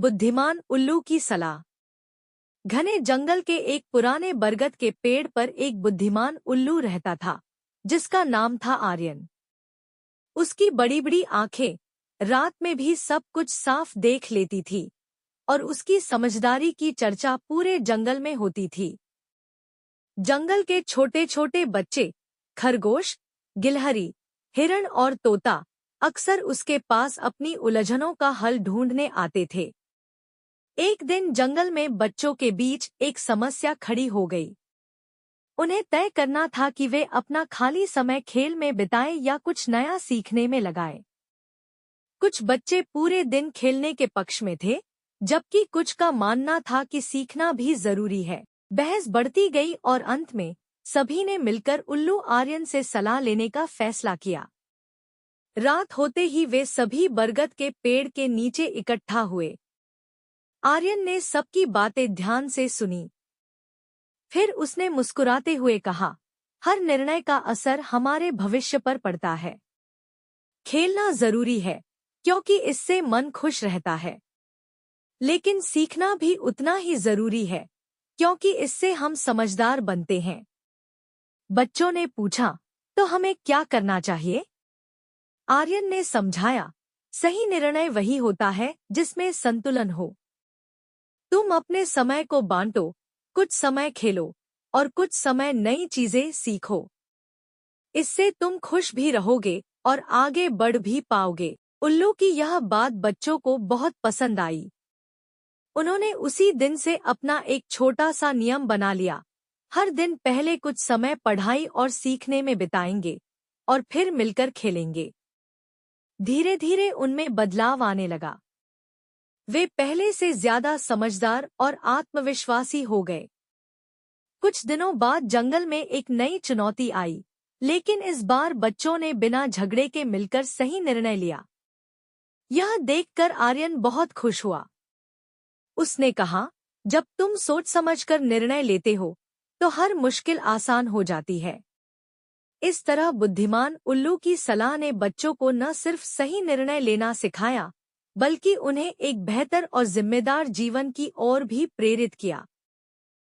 बुद्धिमान उल्लू की सलाह। घने जंगल के एक पुराने बरगद के पेड़ पर एक बुद्धिमान उल्लू रहता था, जिसका नाम था आर्यन। उसकी बड़ी बड़ी आंखें रात में भी सब कुछ साफ देख लेती थी और उसकी समझदारी की चर्चा पूरे जंगल में होती थी। जंगल के छोटे छोटे बच्चे, खरगोश, गिलहरी, हिरण और तोता अक्सर उसके पास अपनी उलझनों का हल ढूंढने आते थे। एक दिन जंगल में बच्चों के बीच एक समस्या खड़ी हो गई। उन्हें तय करना था कि वे अपना खाली समय खेल में बिताएं या कुछ नया सीखने में लगाएं। कुछ बच्चे पूरे दिन खेलने के पक्ष में थे, जबकि कुछ का मानना था कि सीखना भी जरूरी है। बहस बढ़ती गई और अंत में सभी ने मिलकर उल्लू आर्यन से सलाह लेने का फैसला किया। रात होते ही वे सभी बरगद के पेड़ के नीचे इकट्ठा हुए। आर्यन ने सबकी बातें ध्यान से सुनी। फिर उसने मुस्कुराते हुए कहा, हर निर्णय का असर हमारे भविष्य पर पड़ता है। खेलना जरूरी है, क्योंकि इससे मन खुश रहता है। लेकिन सीखना भी उतना ही जरूरी है, क्योंकि इससे हम समझदार बनते हैं। बच्चों ने पूछा, तो हमें क्या करना चाहिए? आर्यन ने समझाया, सही निर्णय वही होता है जिसमें संतुलन हो। तुम अपने समय को बांटो, कुछ समय खेलो और कुछ समय नई चीजें सीखो। इससे तुम खुश भी रहोगे और आगे बढ़ भी पाओगे। उल्लू की यह बात बच्चों को बहुत पसंद आई। उन्होंने उसी दिन से अपना एक छोटा सा नियम बना लिया। हर दिन पहले कुछ समय पढ़ाई और सीखने में बिताएंगे और फिर मिलकर खेलेंगे। धीरे धीरे उनमें बदलाव आने लगा। वे पहले से ज्यादा समझदार और आत्मविश्वासी हो गए। कुछ दिनों बाद जंगल में एक नई चुनौती आई, लेकिन इस बार बच्चों ने बिना झगड़े के मिलकर सही निर्णय लिया। यह देखकर आर्यन बहुत खुश हुआ। उसने कहा, जब तुम सोच समझकर निर्णय लेते हो, तो हर मुश्किल आसान हो जाती है। इस तरह बुद्धिमान उल्लू की सलाह ने बच्चों को न सिर्फ सही निर्णय लेना सिखाया, बल्कि उन्हें एक बेहतर और जिम्मेदार जीवन की ओर भी प्रेरित किया।